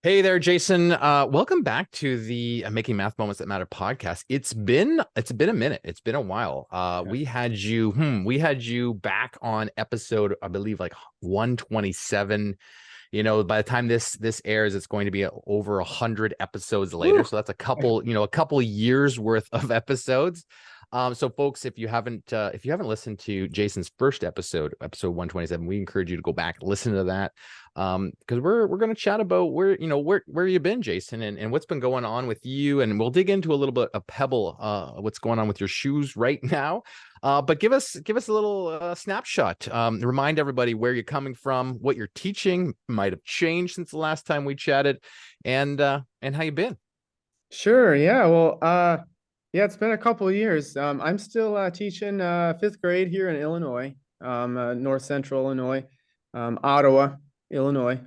Hey there, Jason. Welcome back to the Making Math Moments That Matter podcast. It's been a minute. It's been a while. We had you back on episode, I believe, like 127. By the time this airs, it's going to be over 100 episodes later. Woo! So that's a couple years worth of episodes. So folks, if you haven't listened to Jason's first episode 127, we encourage you to go back, listen to that. Because we're going to chat about where you've been, Jason, and what's been going on with you, and we'll dig into a little bit of Pebble, what's going on with your shoes right now. But give us a little snapshot. Remind everybody where you're coming from, what you're teaching might have changed since the last time we chatted, and how you been. Sure. Yeah. Well, yeah, it's been a couple of years. I'm still teaching fifth grade here in Illinois, North Central Illinois, Ottawa, Illinois.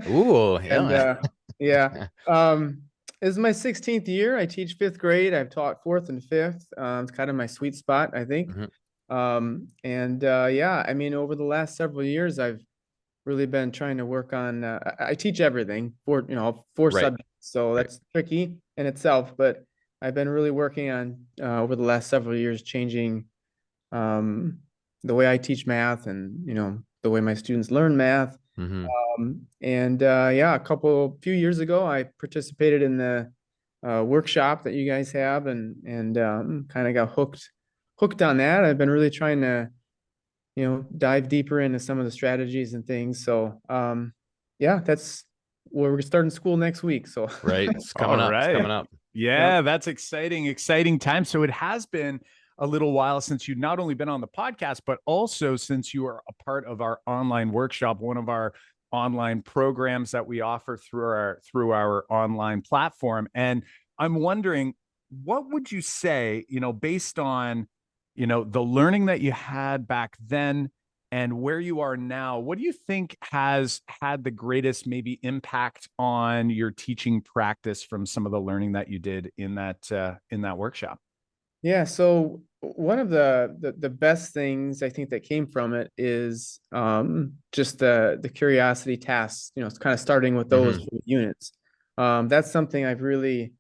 Ooh, And yeah. yeah, um, this is my 16th year. I teach fifth grade. I've taught fourth and fifth. It's kind of my sweet spot, I think. Mhm. And yeah, I mean, over the last several years, I've really been trying to work on. I teach everything four Right, subjects, so right. that's tricky in itself. But I've been really working on over the last several years changing um, the way I teach math and the way my students learn math. Hmm. And yeah, few years ago, I participated in the workshop that you guys have, and kind of got hooked on that. I've been really trying to dive deeper into some of the strategies and things. So yeah, that's where we're starting school next week. So Right. It's All coming up. It's right. coming up. yeah. Yeah, that's exciting time. So it has been a little while since you've not only been on the podcast, but also since you are a part of our online workshop, one of our online programs that we offer through our online platform. And I'm wondering, what would you say, based on, the learning that you had back then and where you are now, what do you think has had the greatest maybe impact on your teaching practice from some of the learning that you did in that workshop? Yeah, so one of the best things I think that came from it is just the curiosity tasks. It's kind of starting with those Hmm. units. That's something I've really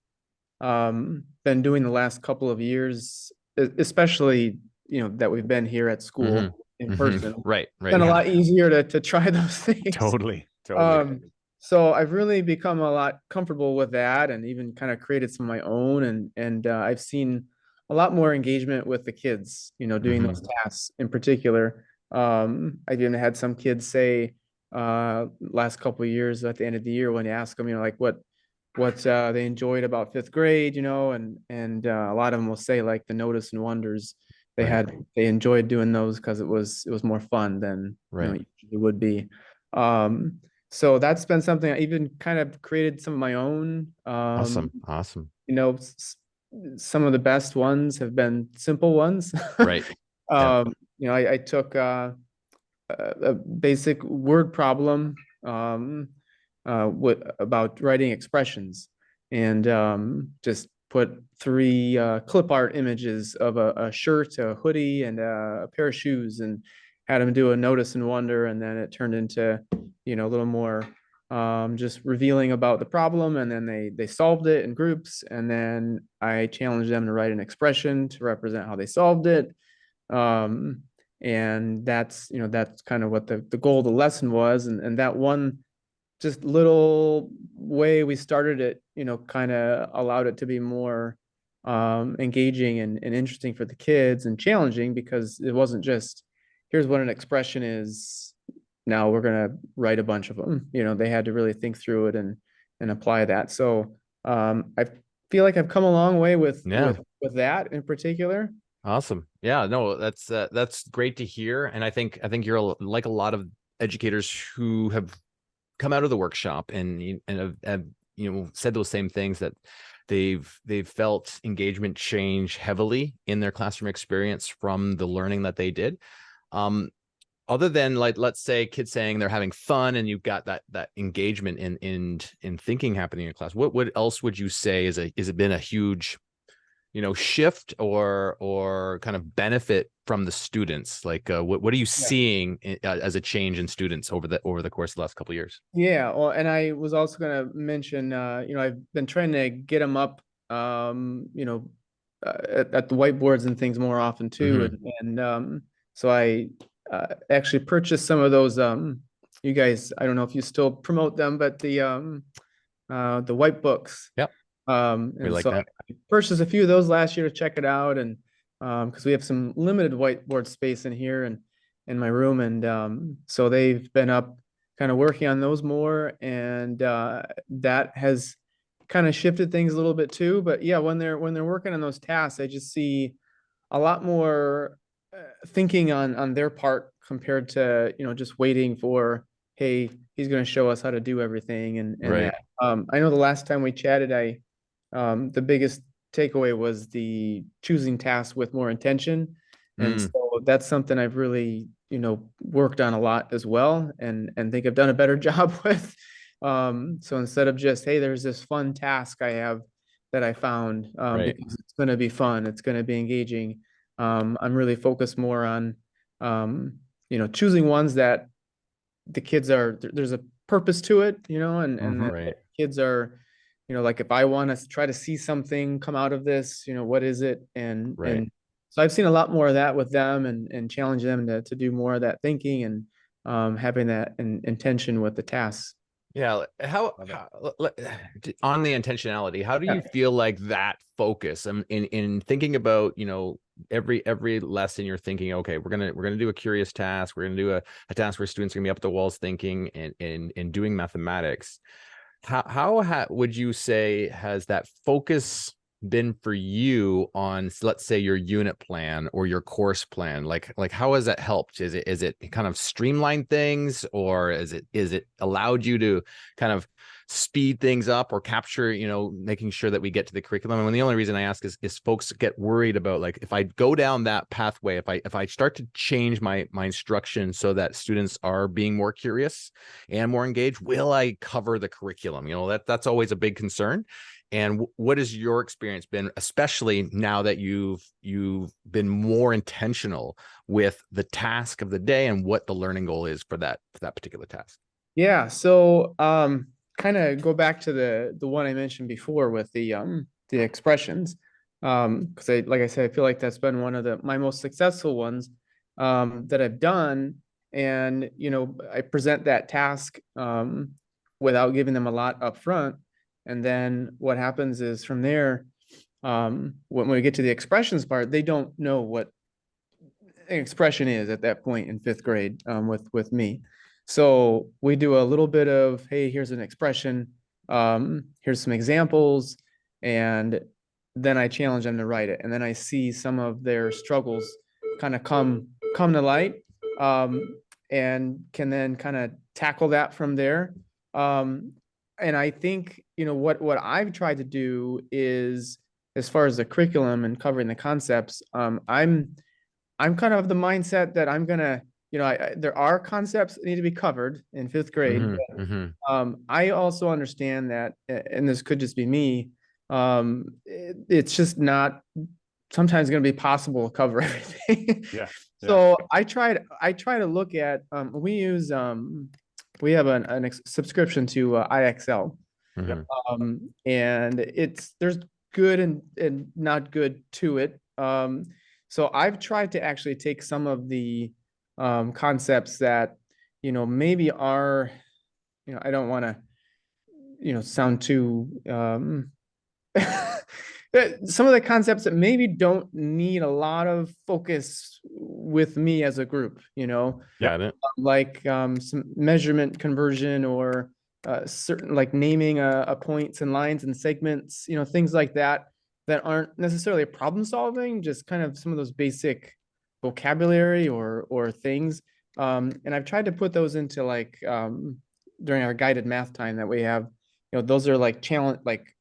been doing the last couple of years, especially that we've been here at Hmm. school in Hmm. person. Right, It's right. been a Yeah. lot easier to try those things. Totally. Um, so I've really become a lot comfortable with that, and even kind of created some of my own, and I've seen a lot more engagement with the kids, doing those Hmm. tasks in particular. I've even had some kids say, last couple of years at the end of the year when you ask them, like what they enjoyed about fifth grade, and a lot of them will say like the notice and wonders Right, they enjoyed doing those because it was more fun than right. it usually would be. Um, so that's been something I even kind of created some of my own. Awesome. Awesome. You know, some of the best ones have been simple ones. Right. Yeah. I took a basic word problem about writing expressions, and just put three clip art images of a shirt, a hoodie, and a pair of shoes, and had them do a notice and wonder, and then it turned into a little more just revealing about the problem, and then they solved it in groups, and then I challenged them to write an expression to represent how they solved it. um, and that's kind of what the goal of the lesson was, and that one just little way we started it kind of allowed it to be more engaging and interesting for the kids, and challenging because it wasn't just here's what an expression is, now we're going to write a bunch of them. They had to really think through it and apply that. So I feel like I've come a long way with Yeah. with that in particular. Awesome. Yeah, no, that's great to hear. And I think like a lot of educators who have come out of the workshop and have said those same things, that they've felt engagement change heavily in their classroom experience from the learning that they did. Um, Other than, like, let's say kids saying they're having fun and you've got that engagement in thinking happening in class, what else would you say is it been a huge shift or kind of benefit from the students? Like, what are you seeing as a change in students over the course of the last couple of years? Yeah, well, and I was also going to mention, I've been trying to get them up, at the whiteboards and things more often too. And so I actually purchased some of those. You guys, I don't know if you still promote them, but the white books. Yep. We And like so that. I purchased a few of those last year to check it out, and because we have some limited whiteboard space in here and in my room, and so they've been up kind of working on those more, and that has kind of shifted things a little bit too. But yeah, when they're working on those tasks, I just see a lot more thinking on their part compared to just waiting for, hey, he's going to show us how to do everything, and Right. that. I know the last time we chatted, the biggest takeaway was the choosing tasks with more intention. And so that's something I've really, worked on a lot as well, and think I've done a better job with. So instead of just, hey, there's this fun task I have that I found, Right. because it's going to be fun, it's going to be engaging. I'm really focused more on, choosing ones that the kids there's a purpose to it, and that Right. kids are, like, if I want to try to see something come out of this, what is it? And Right. so I've seen a lot more of that with them, and challenge them to do more of that thinking, and having that intention with the tasks. Yeah. On the intentionality, how do you feel like that focus in thinking about, every lesson you're thinking, okay, we're gonna do a curious task, we're gonna do a task where students are gonna be up at the walls thinking and doing mathematics. How would you say has that focus been for you on, let's say, your unit plan or your course plan? Like how has that helped? Is it kind of streamlined things, or is it allowed you to kind of speed things up or capture, making sure that we get to the curriculum? And the only reason I ask is folks get worried about, like, if I go down that pathway, if I start to change my instruction so that students are being more curious and more engaged, will I cover the curriculum? That's always a big concern. And what has your experience been, especially now that you've been more intentional with the task of the day and what the learning goal is for that particular task? Yeah. So kind of go back to the one I mentioned before with the expressions. Because like I said, I feel like that's been one of my most successful ones that I've done. And I present that task without giving them a lot up front. And then what happens is, from there, when we get to the expressions part, they don't know what an expression is at that point in fifth grade, with me. So we do a little bit of, hey, here's an expression, here's some examples, and then I challenge them to write it. And then I see some of their struggles kind of come to light, and can then kind of tackle that from there. And I think, what I've tried to do is, as far as the curriculum and covering the concepts, I'm kind of the mindset that I'm gonna, there are concepts that need to be covered in fifth grade. I also understand that, and this could just be me, it's just not sometimes going to be possible to cover everything. Yeah. So I try to look at, we have a subscription to IXL. And there's good and not good to it. So I've tried to actually take some of the concepts that, maybe are, I don't want to, sound too, some of the concepts that maybe don't need a lot of focus with me as a group, Got it. like some measurement conversion, or certain, like naming a points and lines and segments, things like that aren't necessarily problem solving, just kind of some of those basic vocabulary or things. And I've tried to put those into, like, during our guided math time that we have, those are like challenge, like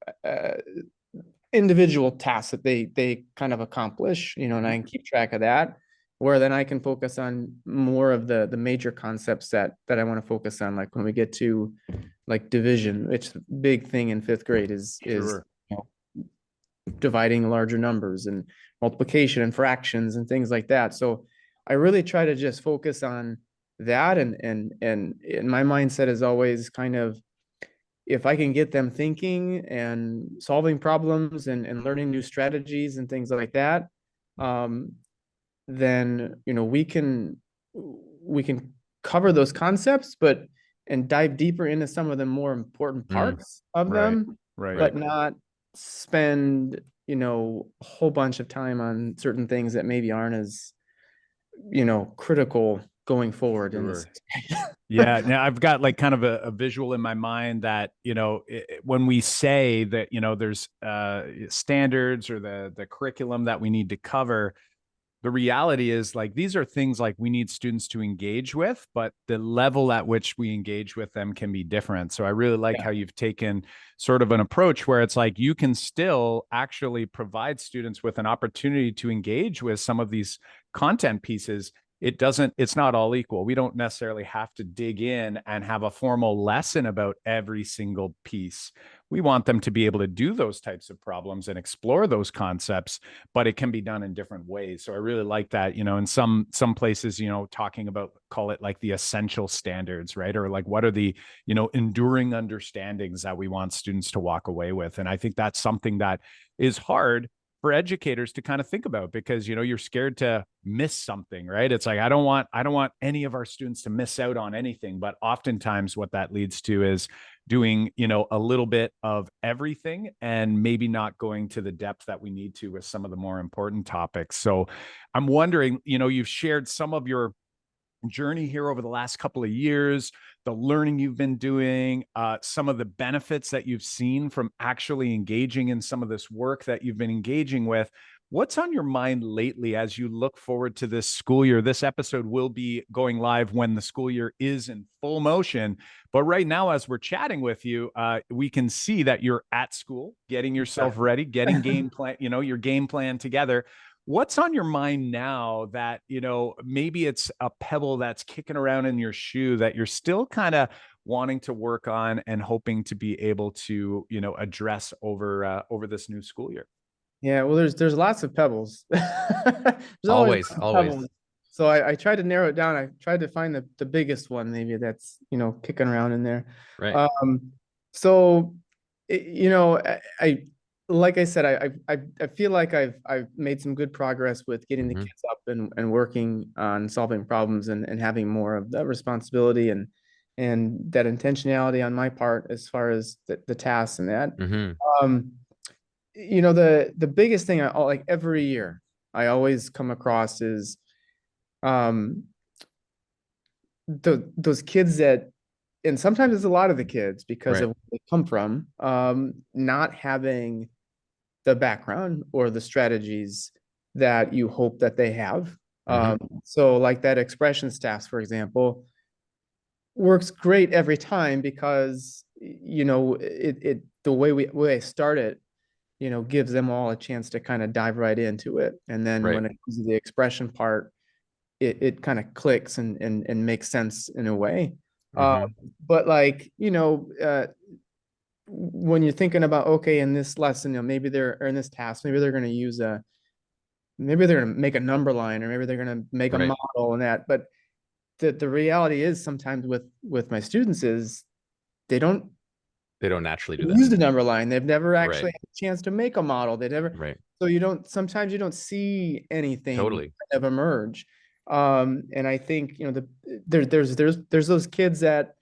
individual tasks that they kind of accomplish, and I can keep track of that, where then I can focus on more of the major concepts that I want to focus on, like when we get to, like, division, which big thing in fifth grade is Sure. dividing larger numbers and multiplication and fractions and things like that. So I really try to just focus on that. And my mindset is always kind of, if I can get them thinking and solving problems and learning new strategies and things like that, then, you know, we can cover those concepts, and dive deeper into some of the more important parts of them, but not spend, you know, a whole bunch of time on certain things that maybe aren't as, you know, critical going forward in this. Yeah. Now I've got like kind of a visual in my mind that, you know, when we say that, you know, there's standards or the curriculum that we need to cover, the reality is like, these are things like we need students to engage with, but the level at which we engage with them can be different. So I really like how you've taken sort of an approach where it's like, you can still actually provide students with an opportunity to engage with some of these content pieces. It's not all equal. We don't necessarily have to dig in and have a formal lesson about every single piece. We want them to be able to do those types of problems and explore those concepts, but it can be done in different ways. So I really like that, you know, in some places, you know, talking about, call it like the essential standards, right? Or like, what are the, you know, enduring understandings that we want students to walk away with? And I think that's something that is hard for educators to kind of think about, because, you know, you're scared to miss something, right? It's like, I don't want any of our students to miss out on anything. But oftentimes what that leads to is doing, you know, a little bit of everything and maybe not going to the depth that we need to with some of the more important topics. So I'm wondering, you know, you've shared some of your journey here over the last couple of years, the learning you've been doing, some of the benefits that you've seen from actually engaging in some of this work that you've been engaging with. What's on your mind lately as you look forward to this school year? This episode will be going live when the school year is in full motion. But right now, as we're chatting with you, we can see that you're at school, getting yourself ready, getting game plan, you know, your game plan together. What's on your mind now that, you know, maybe it's a pebble that's kicking around in your shoe that you're still kind of wanting to work on and hoping to be able to, you know, address over this new school year? Yeah, well, there's lots of pebbles. There's Always. pebbles. So I tried to narrow it down. I tried to find the biggest one, maybe that's, you know, kicking around in there. Right. So, you know, like I said, I feel like I've made some good progress with getting the kids up and working on solving problems and having more of that responsibility and that intentionality on my part as far as the tasks and that. You know, the biggest thing I like every year I always come across is those kids that, and sometimes it's a lot of the kids because of where they come from, not having the background or the strategies that you hope that they have. So like that expressions task, for example, works great every time because, you know, the way I start it, you know, gives them all a chance to kind of dive right into it. And then when it comes to the expression part, it kind of clicks and makes sense in a way. But like, you know, when you're thinking about, okay, in this lesson, you know, maybe or in this task, maybe they're going to use maybe they're going to make a number line, or maybe they're going to make a model and that. But the reality is sometimes with my students is they don't naturally do that. Use the number line. They've never actually had a chance to make a model. They never, so sometimes you don't see anything kind of emerge. And I think, you know, there's those kids that,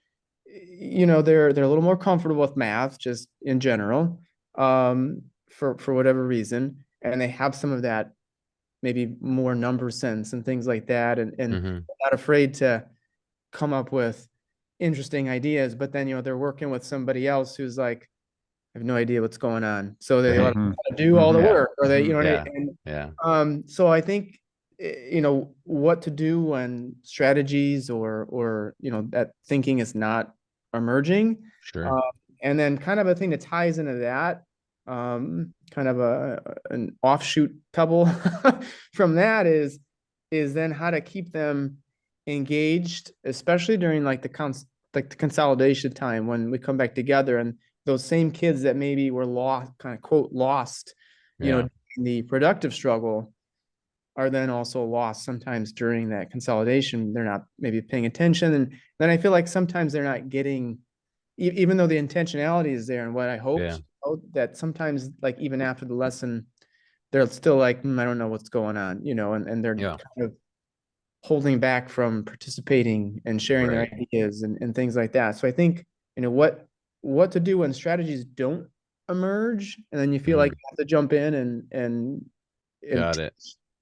you know, they're a little more comfortable with math just in general, for whatever reason. And they have some of that maybe more number sense and things like that. And not afraid to come up with interesting ideas, but then, you know, they're working with somebody else who's like, I have no idea what's going on. So they let them do all the work, or they, you know, so I think, you know, what to do when strategies or, you know, that thinking is not emerging. And then kind of a thing that ties into that, kind of an offshoot pebble from that is then how to keep them engaged, especially during like the consolidation time when we come back together, and those same kids that maybe were lost, kind of quote lost you Yeah. know, the productive struggle are then also lost sometimes during that consolidation. They're not maybe paying attention. And then I feel like sometimes they're not getting, even though the intentionality is there and what I hoped, Yeah. you know, that sometimes like even after the lesson, they're still like, I don't know what's going on, you know, and they're Yeah. kind of holding back from participating and sharing Right. their ideas and things like that. So I think, you know, what to do when strategies don't emerge, and then you feel like you have to jump in and Got it.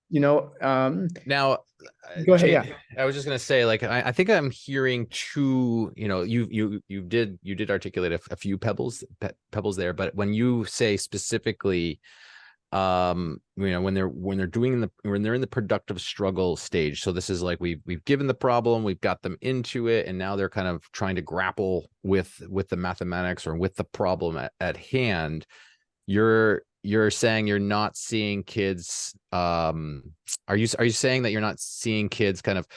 you know, Now, go ahead. Yeah. I was just gonna say, like, I think I'm hearing two. You know, you did articulate a few pebbles there, but when you say specifically, you know, when they're in the productive struggle stage. So this is like we've given the problem, we've got them into it, and now they're kind of trying to grapple with the mathematics or with the problem at hand. You're saying you're not seeing kids, are you saying that you're not seeing kids kind of,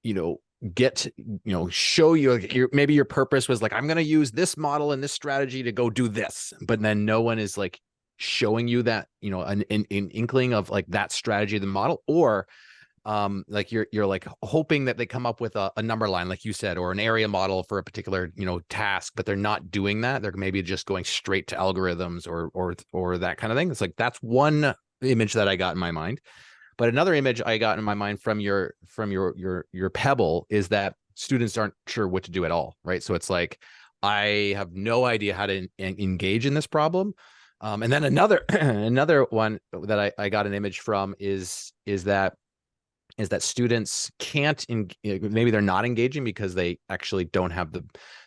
you know, show you maybe your purpose was like, I'm going to use this model and this strategy to go do this, but then no one is like showing you that, you know, an inkling of like that strategy, the model, or like you're like hoping that they come up with a number line, like you said, or an area model for a particular, you know, task, but they're not doing that. They're maybe just going straight to algorithms or that kind of thing. It's like, that's one image that I got in my mind. But another image I got in my mind from your pebble is that students aren't sure what to do at all, right? So it's like, I have no idea how to engage in this problem. And then another another one that I got an image from is that students can't maybe they're not engaging because they actually don't have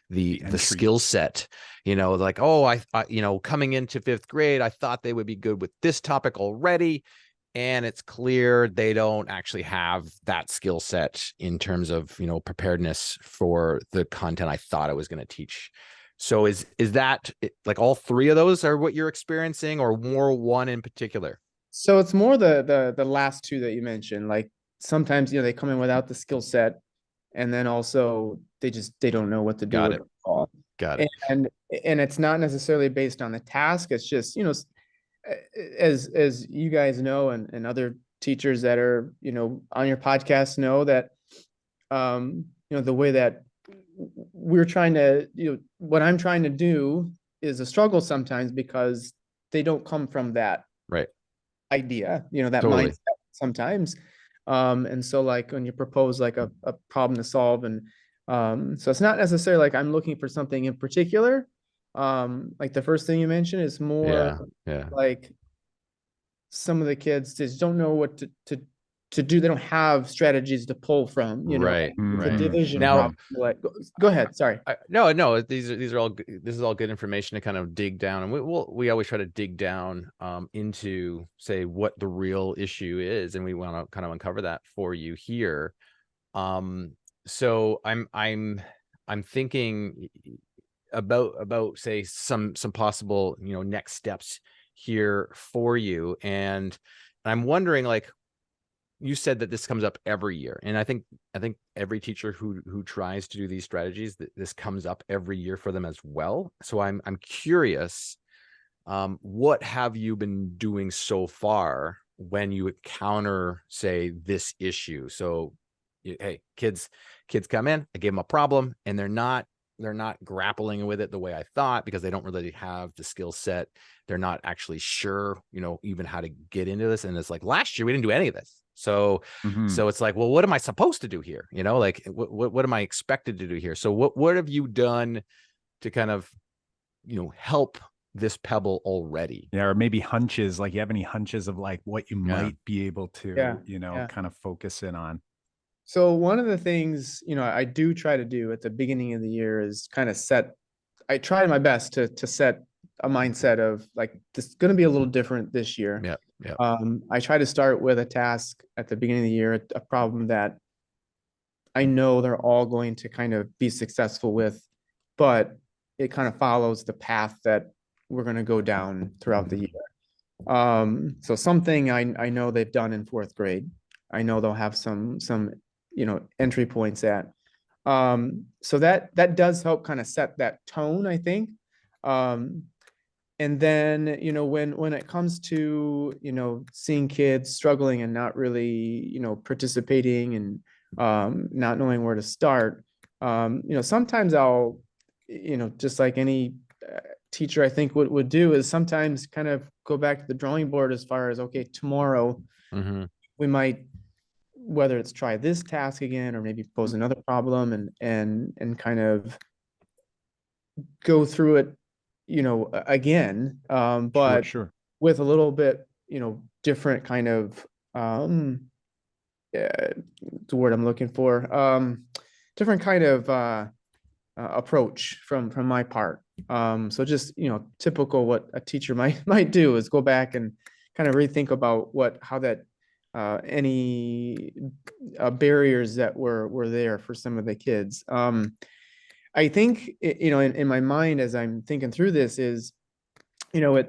the skill set, you know, like, oh, I you know, coming into 5th grade, I thought they would be good with this topic already. And it's clear they don't actually have that skill set in terms of, you know, preparedness for the content I thought I was going to teach. So is that like all three of those are what you're experiencing, or more one in particular? So it's more the last two that you mentioned. Like sometimes, you know, they come in without the skill set, and then also they don't know what to do Got with it. it all. Got it. And it's not necessarily based on the task. It's just, you know, as you guys know, and other teachers that are, you know, on your podcast know that, you know, the way that we're trying to, you know, what I'm trying to do is a struggle sometimes because they don't come from that Right. idea, you know, that Totally. mindset sometimes. And so like when you propose like a problem to solve, and so it's not necessarily like I'm looking for something in particular. Like the first thing you mentioned is more Yeah. like some of the kids just don't know what to do. They don't have strategies to pull from, you know. Right. It's a Right. division Now, problem. Like, go ahead. Sorry. no, these are all this is all good information to kind of dig down, and we always try to dig down into, say, what the real issue is, and we want to kind of uncover that for you here. So I'm thinking about say some possible, you know, next steps here for you, and I'm wondering, like, you said that this comes up every year, and I think every teacher who tries to do these strategies, this comes up every year for them as well. So I'm curious, what have you been doing so far when you encounter, say, this issue? So, hey, kids come in, I gave them a problem, and they're not grappling with it the way I thought, because they don't really have the skill set. They're not actually sure, you know, even how to get into this. And it's like, last year we didn't do any of this. So it's like, well, what am I supposed to do here? You know, like what am I expected to do here? So what have you done to kind of, you know, help this pebble already? Yeah, or maybe hunches, like you have any hunches of like what you might be able to, you know, kind of focus in on? So one of the things, you know, I do try to do at the beginning of the year is kind of I try my best to set a mindset of like, this is going to be a little different this year. Yeah. I try to start with a task at the beginning of the year, a problem that I know they're all going to kind of be successful with, but it kind of follows the path that we're going to go down throughout the year. So something I know they've done in 4th grade, I know they'll have some, you know, entry points at. So that does help kind of set that tone, I think. and then, you know, when it comes to, you know, seeing kids struggling and not really, you know, participating and not knowing where to start, you know, sometimes I'll, you know, just like any teacher I think would do, is sometimes kind of go back to the drawing board as far as, okay, tomorrow we might, whether it's try this task again or maybe pose another problem, and kind of go through it, you know, again, but Sure. with a little bit, you know, different kind of the word I'm looking for, different kind of approach from my part. So just, you know, typical what a teacher might do is go back and kind of rethink about how that any barriers that were there for some of the kids. I think, you know, in my mind as I'm thinking through this is, you know,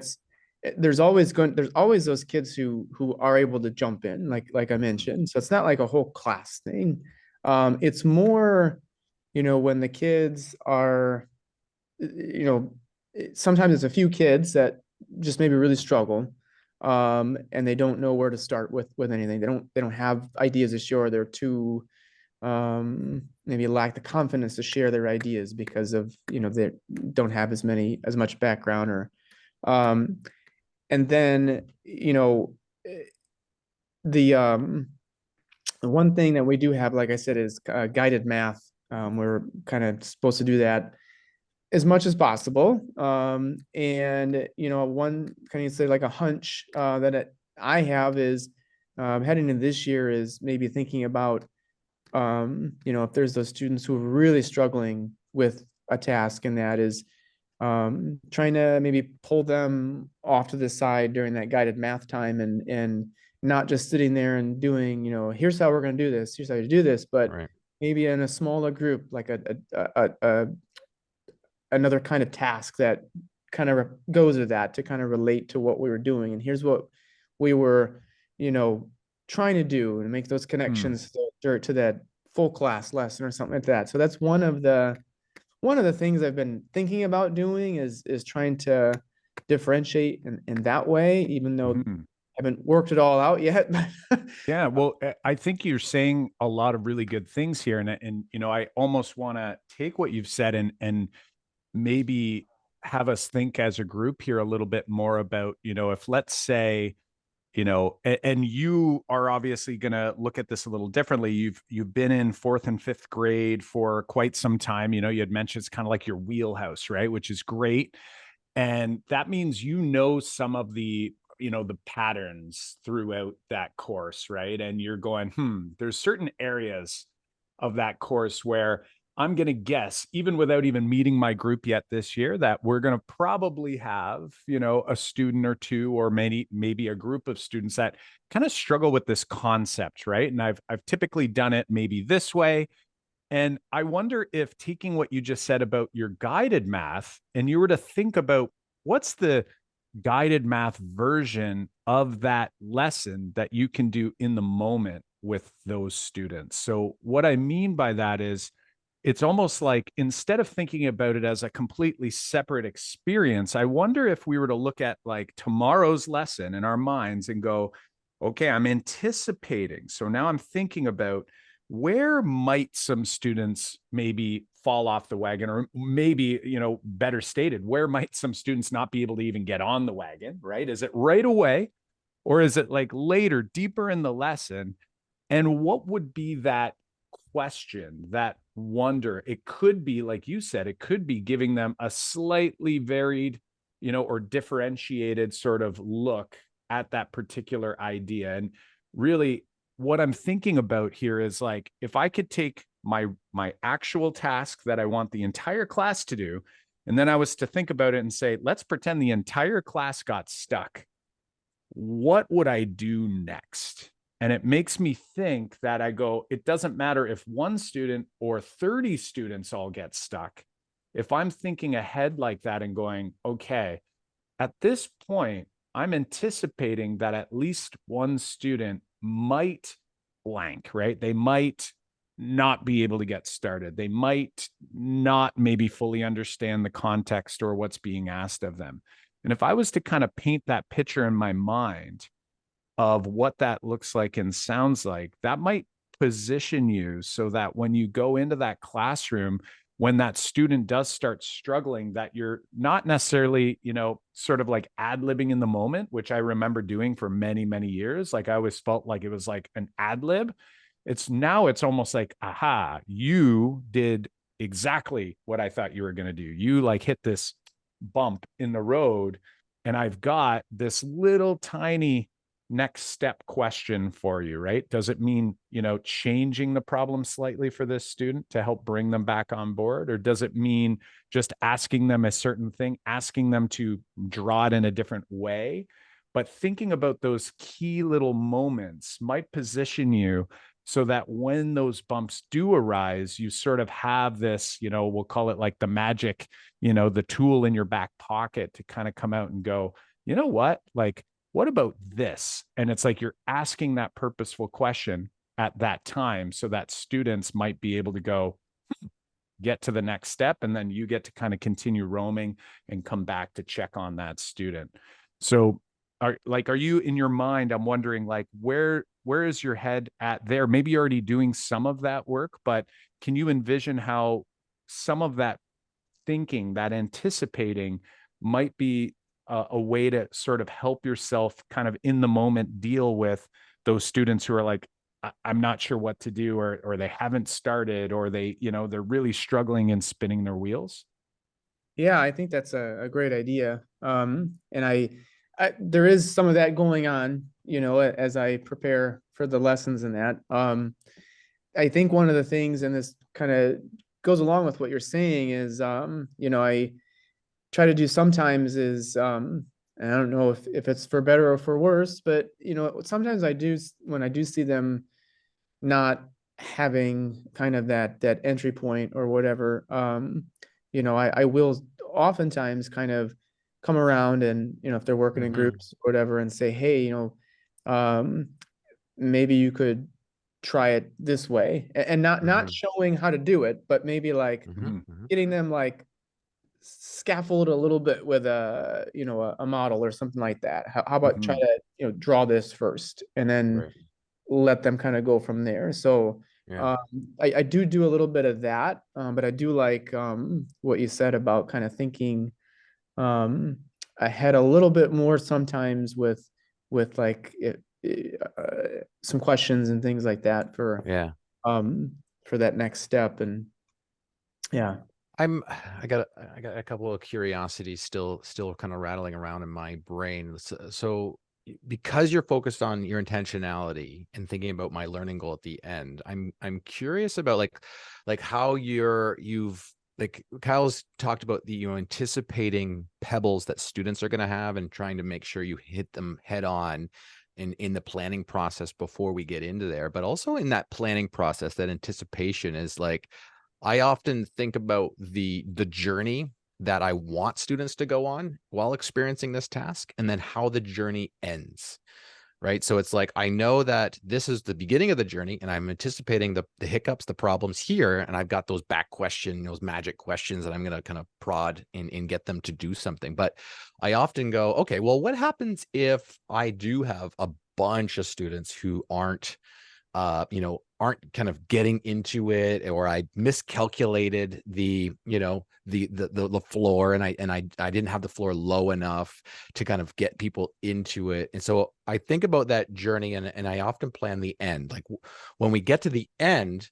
there's always those kids who are able to jump in, like I mentioned. So it's not like a whole class thing. It's more, you know, when the kids are, you know, sometimes it's a few kids that just maybe really struggle, and they don't know where to start with anything. They don't have ideas to share. They're too maybe lack the confidence to share their ideas because of, you know, they don't have as much background, or and then, you know, the one thing that we do have, like I said, is guided math. We're kind of supposed to do that as much as possible. And, you know, one kind of say like a hunch that I have is heading into this year is maybe thinking about, you know, if there's those students who are really struggling with a task, and that is trying to maybe pull them off to the side during that guided math time, and not just sitting there and doing, you know, here's how we're going to do this, here's how you do this, but maybe in a smaller group, like another kind of task that kind of goes with that to kind of relate to what we were doing. And here's what we were, you know, trying to do, and make those connections to that full class lesson or something like that. So that's one of the things I've been thinking about doing, is trying to differentiate in that way, even though I haven't worked it all out yet. Yeah, well, I think you're saying a lot of really good things here, and you know, I almost want to take what you've said and maybe have us think as a group here a little bit more about, you know, if let's say, you know, and you are obviously going to look at this a little differently. You've been in 4th and 5th grade for quite some time. You know, you had mentioned it's kind of like your wheelhouse, right? Which is great. And that means, you know, some of the, you know, the patterns throughout that course, right? And you're going, there's certain areas of that course where I'm going to guess, even without even meeting my group yet this year, that we're going to probably have, you know, a student or two, or maybe a group of students that kind of struggle with this concept, right? And I've typically done it maybe this way. And I wonder if, taking what you just said about your guided math, and you were to think about what's the guided math version of that lesson that you can do in the moment with those students. So what I mean by that is, it's almost like, instead of thinking about it as a completely separate experience, I wonder if we were to look at like tomorrow's lesson in our minds and go, okay, I'm anticipating. So now I'm thinking about, where might some students maybe fall off the wagon, or maybe, you know, better stated, where might some students not be able to even get on the wagon, right? Is it right away, or is it like later, deeper in the lesson? And what would be that question, that wonder? It could be, like you said, it could be giving them a slightly varied, you know, or differentiated sort of look at that particular idea. And really, what I'm thinking about here is, like, if I could take my actual task that I want the entire class to do, and then I was to think about it and say, let's pretend the entire class got stuck. What would I do next? And it makes me think that I go, it doesn't matter if one student or 30 students all get stuck. If I'm thinking ahead like that and going, okay, at this point, I'm anticipating that at least one student might blank, right? They might not be able to get started. They might not maybe fully understand the context or what's being asked of them. And if I was to kind of paint that picture in my mind of what that looks like and sounds like, that might position you so that when you go into that classroom, when that student does start struggling, that you're not necessarily, sort of like ad-libbing in the moment, which I remember doing for many, many years. Like I always felt like it was like an ad lib. It's almost like, aha, you did exactly what I thought you were going to do. You like hit this bump in the road, and I've got this little tiny next step question for you, right? Does it mean, changing the problem slightly for this student to help bring them back on board? Or does it mean just asking them a certain thing, asking them to draw it in a different way? But thinking about those key little moments might position you so that when those bumps do arise, you sort of have this, we'll call it like the magic, the tool in your back pocket to kind of come out and go, you know what? Like, what about this? And it's like you're asking that purposeful question at that time so that students might be able to go, get to the next step, and then you get to kind of continue roaming and come back to check on that student. So are you in your mind, I'm wondering, like, where is your head at there? Maybe you're already doing some of that work, but can you envision how some of that thinking, that anticipating, might be a way to sort of help yourself kind of in the moment deal with those students who are like, I'm not sure what to do, or they haven't started, or they, they're really struggling and spinning their wheels? Yeah, I think that's a great idea. And I there is some of that going on, as I prepare for the lessons and that. I think one of the things, and this kind of goes along with what you're saying, is, I try to do sometimes is, and I don't know if it's for better or for worse, but, sometimes I do, when I do see them not having kind of that entry point or whatever, I will oftentimes kind of come around and, if they're working in groups or whatever, and say, hey, maybe you could try it this way, and not showing how to do it, but maybe like getting them like scaffold a little bit with a model or something like that. How about try to, draw this first, and then let them kind of go from there. So I do a little bit of that, but I do like what you said about kind of thinking ahead a little bit more sometimes with like some questions and things like that for that next step. And I got a couple of curiosities still kind of rattling around in my brain. So because you're focused on your intentionality and thinking about my learning goal at the end, I'm curious about like how you've like Kyle's talked about the anticipating pebbles that students are going to have and trying to make sure you hit them head on in the planning process before we get into there. But also in that planning process, that anticipation is like, I often think about the journey that I want students to go on while experiencing this task, and then how the journey ends, right? So it's like, I know that this is the beginning of the journey, and I'm anticipating the hiccups, the problems here, and I've got those those magic questions that I'm going to kind of prod and get them to do something. But I often go, okay, well, what happens if I do have a bunch of students who aren't kind of getting into it, or I miscalculated the floor, and I didn't have the floor low enough to kind of get people into it. And so I think about that journey, and I often plan the end. Like when we get to the end,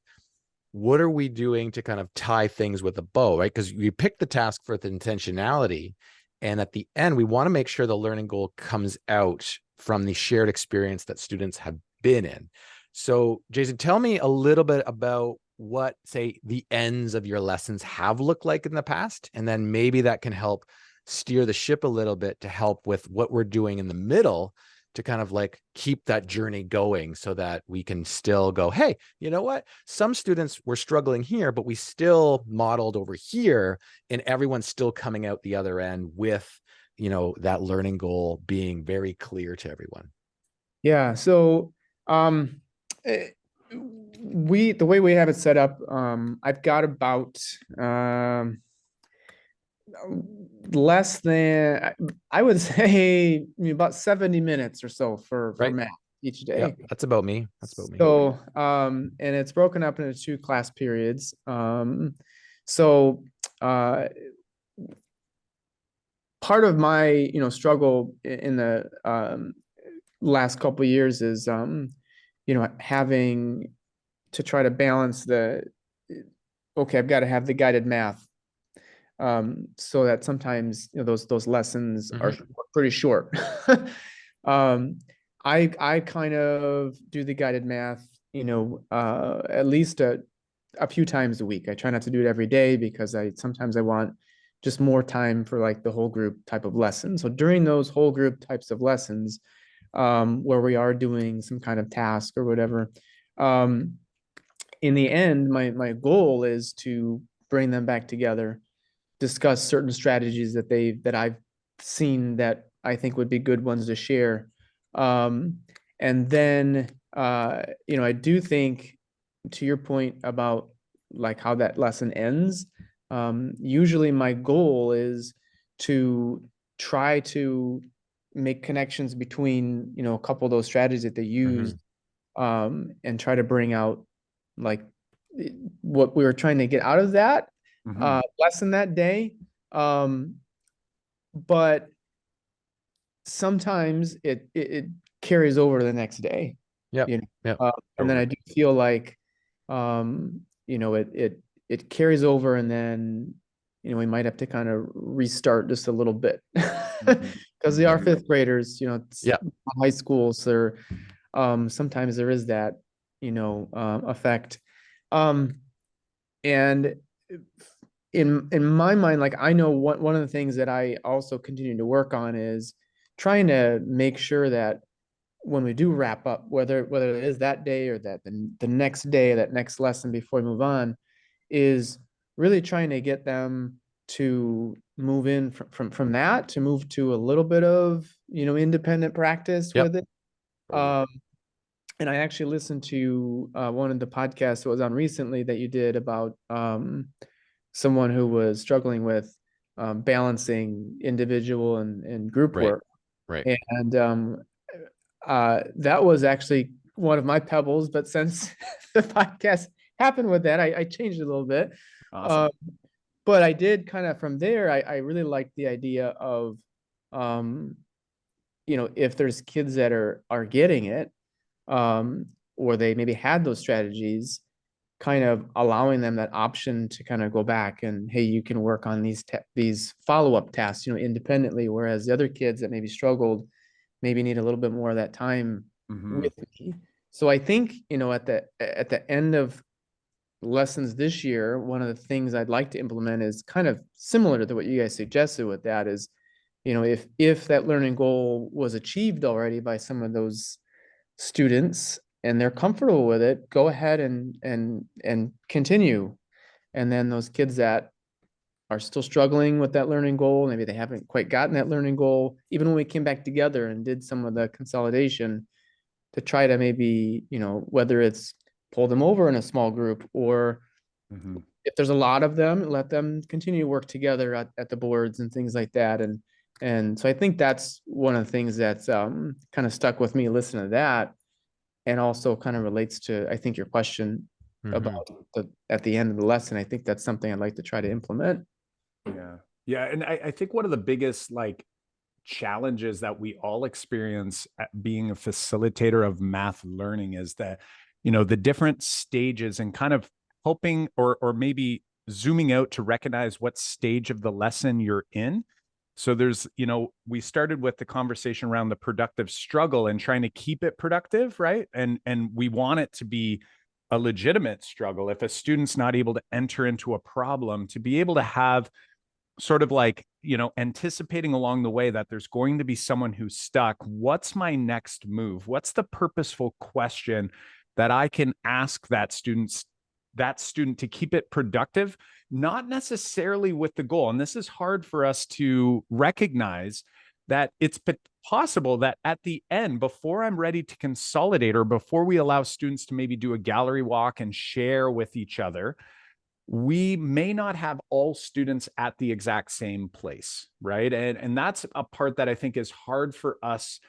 what are we doing to kind of tie things with a bow, right? Because we pick the task for the intentionality, and at the end, we want to make sure the learning goal comes out from the shared experience that students have been in. So, Jason, tell me a little bit about what, say, the ends of your lessons have looked like in the past, and then maybe that can help steer the ship a little bit to help with what we're doing in the middle to kind of like keep that journey going, so that we can still go, hey, you know what? Some students were struggling here, but we still modeled over here, and everyone's still coming out the other end with, that learning goal being very clear to everyone. Yeah. So, the way we have it set up, I've got about Less than, I would say about 70 minutes or so for Right. math each day. Yeah, that's about me. That's about me. So, and it's broken up into 2 class periods. So, part of my, struggle in the last couple of years is, having to try to balance okay, I've got to have the guided math, so that sometimes those lessons are pretty short. I kind of do the guided math, at least a few times a week. I try not to do it every day because sometimes I want just more time for like the whole group type of lesson. So during those whole group types of lessons, where we are doing some kind of task or whatever, in the end, my goal is to bring them back together, discuss certain strategies that I've seen that I think would be good ones to share. And then, I do think, to your point about like how that lesson ends, usually my goal is to try to make connections between, a couple of those strategies that they used, and try to bring out like what we were trying to get out of that lesson that day. But sometimes it carries over to the next day. Yeah. And then I do feel like, it carries over, and then, we might have to kind of restart just a little bit because they are 5th graders, it's high school. So sometimes there is that, effect. And in my mind, like, I know one of the things that I also continue to work on is trying to make sure that when we do wrap up, whether it is that day or that the next day, that next lesson before we move on, is really trying to get them to move in from that to move to a little bit of, independent practice with it. And I actually listened to one of the podcasts that was on recently that you did about someone who was struggling with balancing individual and group work. Right. And that was actually one of my pebbles, but since the podcast happened with that, I changed it a little bit. Awesome. But I did kind of from there, I really liked the idea of, if there's kids that are getting it, or they maybe had those strategies, kind of allowing them that option to kind of go back and, hey, you can work on these follow-up tasks, independently. Whereas the other kids that maybe struggled, maybe need a little bit more of that time with me. So I think, at the end of lessons this year, one of the things I'd like to implement is kind of similar to what you guys suggested with that is, if that learning goal was achieved already by some of those students and they're comfortable with it, go ahead and continue. And then those kids that are still struggling with that learning goal, maybe they haven't quite gotten that learning goal, even when we came back together and did some of the consolidation, to try to maybe, whether it's pull them over in a small group, or if there's a lot of them, let them continue to work together at the boards and things like that. And so I think that's one of the things that's kind of stuck with me listening to that, and also kind of relates to, I think, your question about at the end of the lesson. I think that's something I'd like to try to implement. Yeah. And I think one of the biggest challenges that we all experience at being a facilitator of math learning is that, the different stages, and kind of helping or maybe zooming out to recognize what stage of the lesson you're in. So there's, we started with the conversation around the productive struggle and trying to keep it productive, right? And we want it to be a legitimate struggle. If a student's not able to enter into a problem, to be able to have sort of anticipating along the way that there's going to be someone who's stuck. What's my next move? What's the purposeful question that I can ask that student to keep it productive? Not necessarily with the goal. And this is hard for us to recognize, that it's possible that at the end, before I'm ready to consolidate, or before we allow students to maybe do a gallery walk and share with each other, we may not have all students at the exact same place, right? And that's a part that I think is hard for us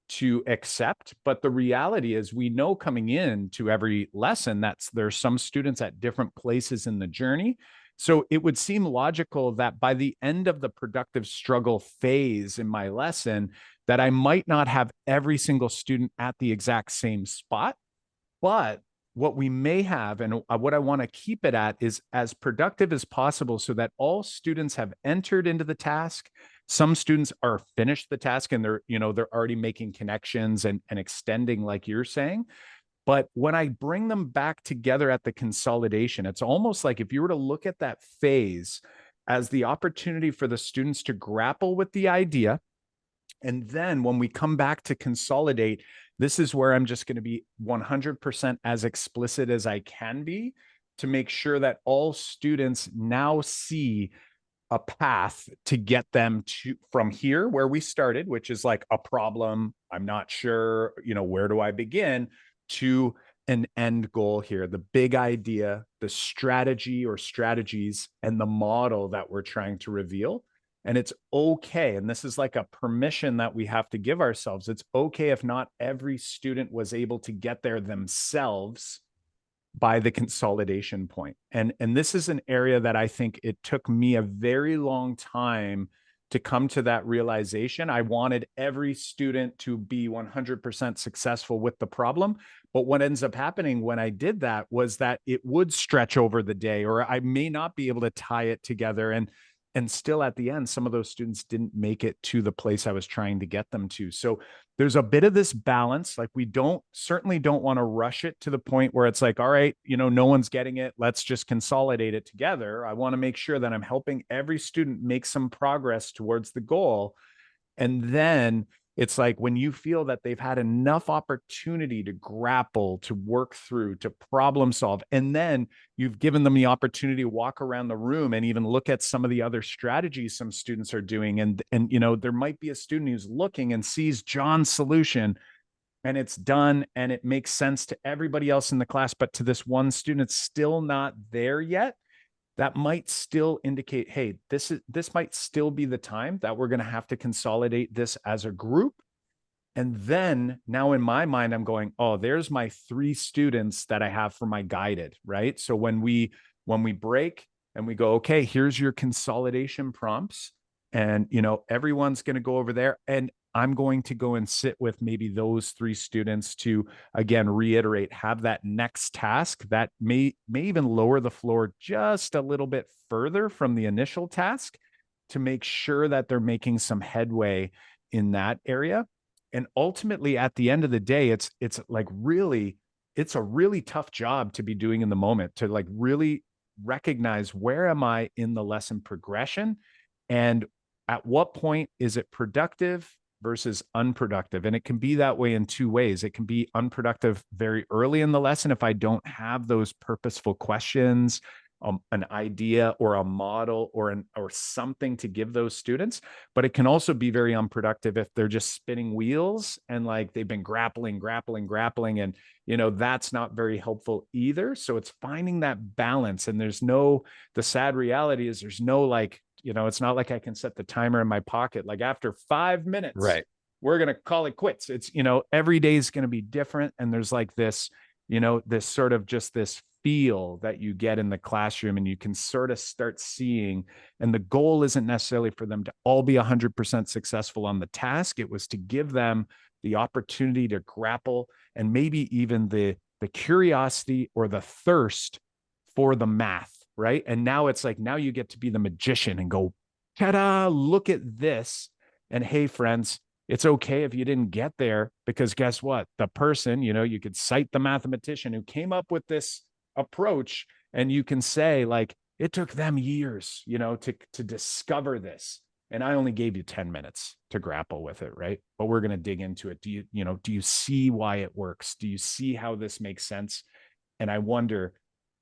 to accept. But the reality is, we know coming in to every lesson that there's some students at different places in the journey. So it would seem logical that by the end of the productive struggle phase in my lesson, that I might not have every single student at the exact same spot. But what we may have, and what I want to keep it at, is as productive as possible so that all students have entered into the task. Some students are finished the task and they're already making connections and extending, like you're saying. But when I bring them back together at the consolidation, it's almost like if you were to look at that phase as the opportunity for the students to grapple with the idea. And then when we come back to consolidate, this is where I'm just going to be 100% as explicit as I can be to make sure that all students now see a path to get them to from here where we started, which is like a problem. I'm not sure, where do I begin, to an end goal here, the big idea, the strategy or strategies, and the model that we're trying to reveal. And it's okay. And this is like a permission that we have to give ourselves. It's okay if not every student was able to get there themselves by the consolidation point. And this is an area that I think it took me a very long time to come to that realization. I wanted every student to be 100% successful with the problem. But what ends up happening when I did that was that it would stretch over the day, or I may not be able to tie it together. And still at the end, some of those students didn't make it to the place I was trying to get them to. So there's a bit of this balance. Like, we certainly don't want to rush it to the point where it's like, all right, no one's getting it, let's just consolidate it together. I want to make sure that I'm helping every student make some progress towards the goal. And then it's like, when you feel that they've had enough opportunity to grapple, to work through, to problem solve, and then you've given them the opportunity to walk around the room and even look at some of the other strategies some students are doing. And there might be a student who's looking and sees John's solution and it's done and it makes sense to everybody else in the class, but to this one student, it's still not there yet. That might still indicate, hey, this might still be the time that we're going to have to consolidate this as a group. And then now in my mind, I'm going, oh, there's my 3 students that I have for my guided, right? So when we break and we go, okay, here's your consolidation prompts, and everyone's going to go over there, and I'm going to go and sit with maybe those 3 students to, again, reiterate, have that next task that may even lower the floor just a little bit further from the initial task to make sure that they're making some headway in that area. And ultimately, at the end of the day, it's like it's a really tough job to be doing in the moment, to like really recognize, where am I in the lesson progression? And at what point is it productive versus unproductive? And it can be that way in 2 ways. It can be unproductive very early in the lesson if I don't have those purposeful questions, an idea or a model or something to give those students. But it can also be very unproductive if they're just spinning wheels and like they've been grappling, and that's not very helpful either. So it's finding that balance. And the sad reality is there's no like, it's not like I can set the timer in my pocket. Like, after 5 minutes, Right, we're going to call it quits. It's, every day is going to be different. And there's like this, this sort of just this feel that you get in the classroom, and you can sort of start seeing, and the goal isn't necessarily for them to all be 100% successful on the task. It was to give them the opportunity to grapple, and maybe even the curiosity or the thirst for the math. Right. And now it's like, now you get to be the magician and go, ta-da, look at this. And hey, friends, it's okay if you didn't get there, because guess what? The person, you could cite the mathematician who came up with this approach, and you can say, like, it took them years, to discover this. And I only gave you 10 minutes to grapple with it. Right. But we're going to dig into it. Do you see why it works? Do you see how this makes sense? And I wonder,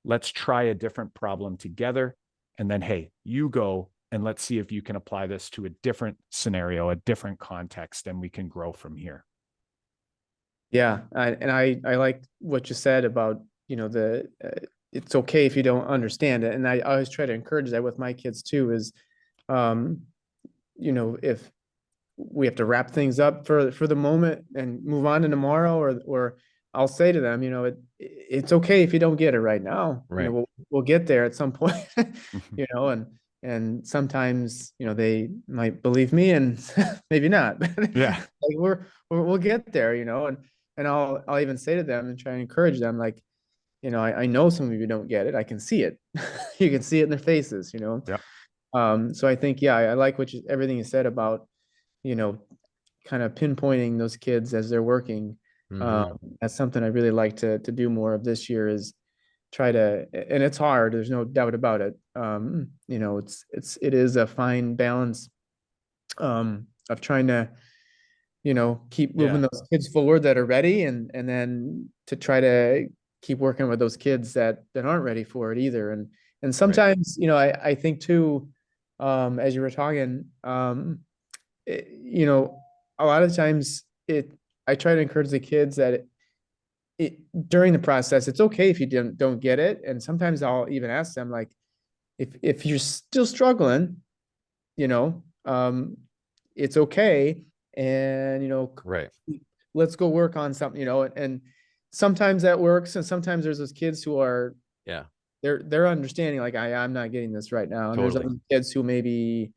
let's try a different problem together. And then, hey, you go and let's see if you can apply this to a different scenario, a different context, and we can grow from here. Yeah. I like what you said about, it's okay if you don't understand it. And I always try to encourage that with my kids too, is, if we have to wrap things up for the moment and move on to tomorrow, or I'll say to them, it's okay if you don't get it right now. Right. We'll get there at some point, and sometimes, they might believe me and maybe not. Yeah. Like we'll get there, and I'll even say to them and try and encourage them, like, I know some of you don't get it. I can see it. You can see it in their faces, Yep. So I think, I like everything you said about, kind of pinpointing those kids as they're working. That's something I really like to do more of this year, is try to, and it's hard, there's no doubt about it. It is a fine balance, of trying to, keep moving those kids forward that are ready, and then to try to keep working with those kids that aren't ready for it either. And sometimes, I think too, as you were talking, a lot of times I try to encourage the kids that during the process, it's okay if you don't get it. And sometimes I'll even ask them, like, if you're still struggling, it's okay. And, Right. let's go work on something, and sometimes that works. And sometimes there's those kids who are, they're understanding, like, I'm not getting this right now. And there's other kids who maybe,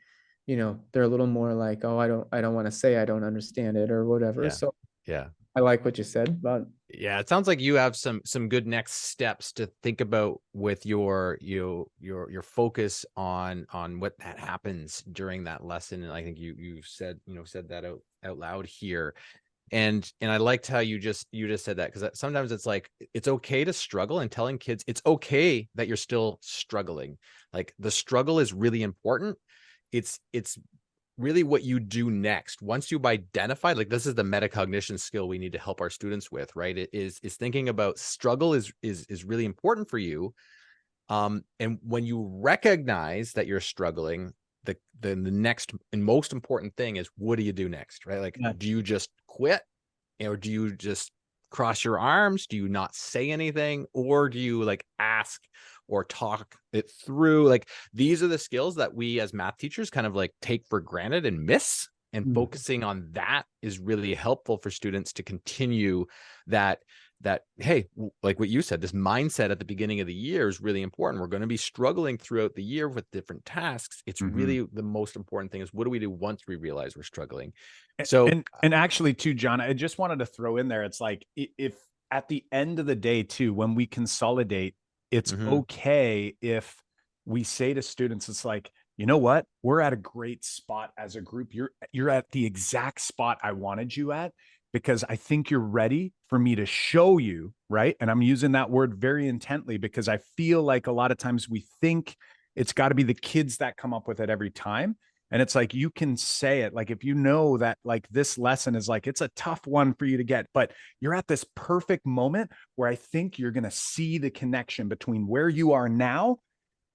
they're a little more like, oh, I don't want to say I don't understand it or whatever. Yeah. So Yeah. I like what you said about. Yeah, it sounds like you have some good next steps to think about with your focus on what that happens during that lesson. And I think you said that out loud here. And I liked how you just said that, because sometimes it's like, it's okay to struggle, and telling kids it's okay that you're still struggling. Like, the struggle is really important. It's really what you do next. Once you've identified, like, this is the metacognition skill we need to help our students with, right? It is thinking about struggle is really important for you. And when you recognize that you're struggling, the next and most important thing is, what do you do next, right? Like, do you just quit, or do you just cross your arms? Do you not say anything, or do you, like, ask or talk it through? Like, these are the skills that we as math teachers kind of, like, take for granted and miss. And focusing on that is really helpful for students to continue that, hey, like what you said, this mindset at the beginning of the year is really important. We're going to be struggling throughout the year with different tasks. It's really the most important thing is, what do we do once we realize we're struggling? So, and actually too, John, I just wanted to throw in there, it's like, if at the end of the day too, when we consolidate, it's okay if we say to students, it's like, you know what, we're at a great spot as a group. You're at the exact spot I wanted you at, because I think you're ready for me to show you, right? And I'm using that word very intently, because I feel like a lot of times we think it's got to be the kids that come up with it every time. And it's like, you can say it, like, if you know that, like, this lesson is, like, it's a tough one for you to get, but you're at this perfect moment where I think you're going to see the connection between where you are now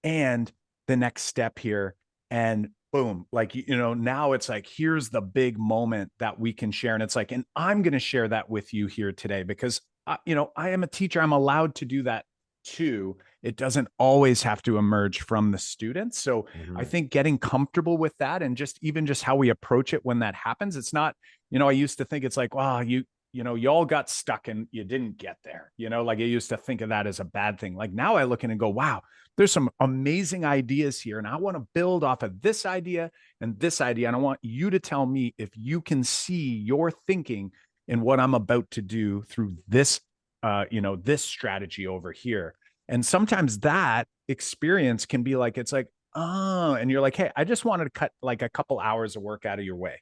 and the next step here. And boom, like, now it's like, here's the big moment that we can share. And it's like, and I'm going to share that with you here today, because, I am a teacher. I'm allowed to do that too. It doesn't always have to emerge from the students. So I think getting comfortable with that, and just how we approach it when that happens, it's not, I used to think it's like, wow, you all got stuck and you didn't get there, like, I used to think of that as a bad thing. Like, now I look in and go, wow, there's some amazing ideas here, and I want to build off of this idea and this idea. And I want you to tell me if you can see your thinking in what I'm about to do through this, this strategy over here. And sometimes that experience can be like, it's like, oh, and you're like, hey, I just wanted to cut, like, a couple hours of work out of your way,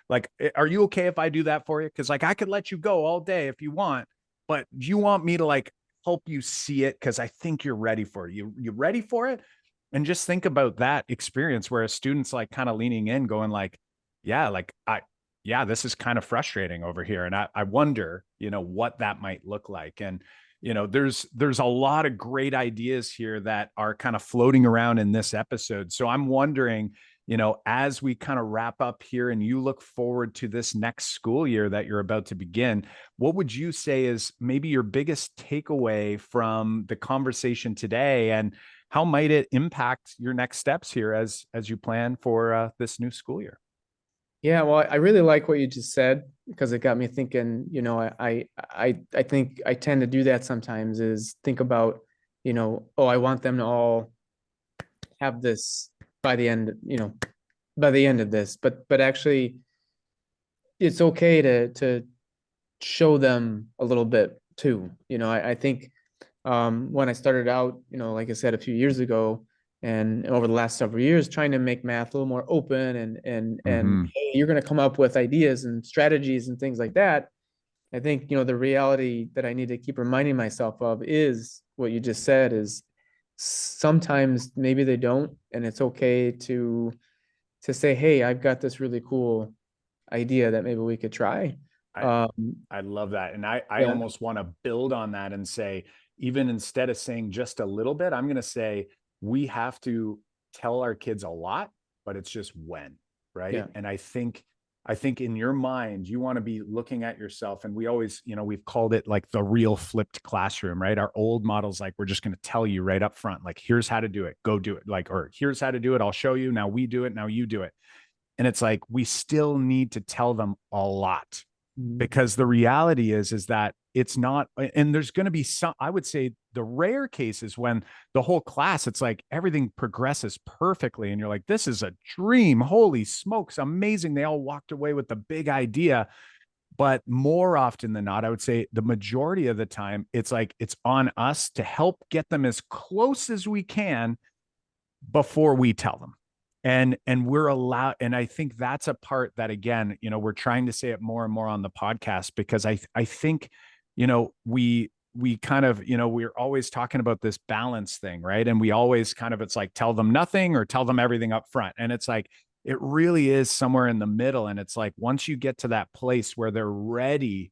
like, are you okay if I do that for you? Because, like, I could let you go all day if you want, but do you want me to, like, help you see it? Because I think you're ready for it. You ready for it? And just think about that experience where a student's, like, kind of leaning in, going, like, yeah, like, this is kind of frustrating over here. And I wonder, what that might look like. And, there's a lot of great ideas here that are kind of floating around in this episode. So I'm wondering, as we kind of wrap up here and you look forward to this next school year that you're about to begin, what would you say is maybe your biggest takeaway from the conversation today, and how might it impact your next steps here as you plan for this new school year? Yeah, well, I really like what you just said, because it got me thinking. I think I tend to do that sometimes, is think about, oh, I want them to all have this by the end, by the end of this, but actually it's okay to show them a little bit too. I think when I started out, like I said, a few years ago, and over the last several years, trying to make math a little more open, and hey, you're going to come up with ideas and strategies and things like that. I think, the reality that I need to keep reminding myself of is what you just said, is sometimes maybe they don't, and it's okay to say, hey, I've got this really cool idea that maybe we could try. I love that. And I Yeah. almost want to build on that and say, even instead of saying just a little bit, I'm going to say we have to tell our kids a lot, but it's just when, right? Yeah. And I think in your mind, you want to be looking at yourself, and we always, we've called it like the real flipped classroom, right? Our old models, like, we're just going to tell you right up front, like, here's how to do it, go do it. Like, or here's how to do it, I'll show you. Now we do it, now you do it. And it's like, we still need to tell them a lot, because the reality is that it's not, and there's going to be some, I would say the rare cases when the whole class, it's like everything progresses perfectly and you're like, this is a dream, holy smokes, amazing, they all walked away with the big idea. But more often than not, I would say the majority of the time, it's like, it's on us to help get them as close as we can before we tell them. And we're allowed, and I think that's a part that, again, we're trying to say it more and more on the podcast, because I think, we kind of, we're always talking about this balance thing, right? And we always kind of, it's like, tell them nothing or tell them everything up front. And it's like, it really is somewhere in the middle. And it's like, once you get to that place where they're ready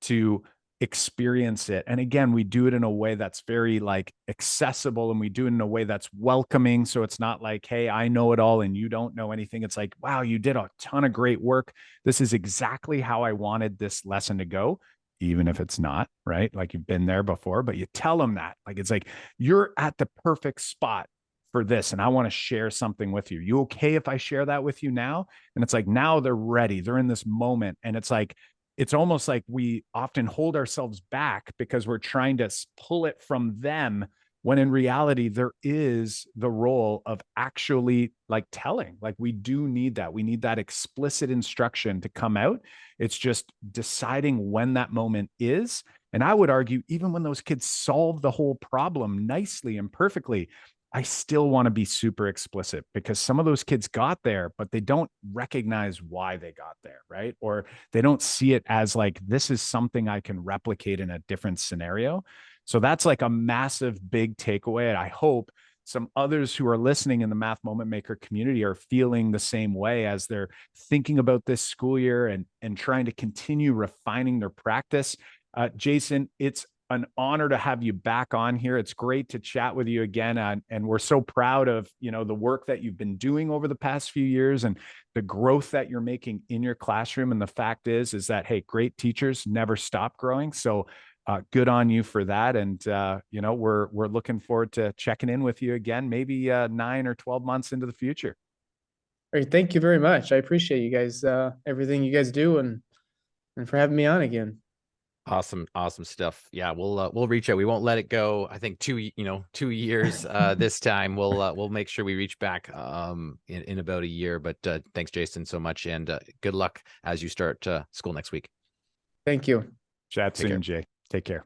to experience it, and again, we do it in a way that's very like accessible, and we do it in a way that's welcoming, so it's not like, hey, I know it all and you don't know anything. It's like, wow, you did a ton of great work, this is exactly how I wanted this lesson to go, even if it's not, right? Like, you've been there before, but you tell them that, like, it's like, you're at the perfect spot for this, and I want to share something with you. You okay if I share that with you now? And it's like, now they're ready, they're in this moment. And it's like, it's almost like we often hold ourselves back because we're trying to pull it from them, when in reality, there is the role of actually like telling. Like, we do need that. We need that explicit instruction to come out. It's just deciding when that moment is. And I would argue, even when those kids solve the whole problem nicely and perfectly, I still want to be super explicit, because some of those kids got there, but they don't recognize why they got there, right? Or they don't see it as like, this is something I can replicate in a different scenario. So that's like a massive, big takeaway. And I hope some others who are listening in the Math Moment Maker community are feeling the same way as they're thinking about this school year and trying to continue refining their practice. Jason, it's an honor to have you back on here. It's great to chat with you again. And we're so proud of, the work that you've been doing over the past few years and the growth that you're making in your classroom. And the fact is that, hey, great teachers never stop growing. So good on you for that. And, we're looking forward to checking in with you again, maybe 9 or 12 months into the future. Great. Thank you very much. I appreciate you guys, everything you guys do, and for having me on again. Awesome stuff. Yeah, we'll reach out. We won't let it go. I think 2 years this time. We'll make sure we reach back in about a year. But thanks, Jason, so much, and good luck as you start school next week. Thank you. Chat soon, Jay. Take care.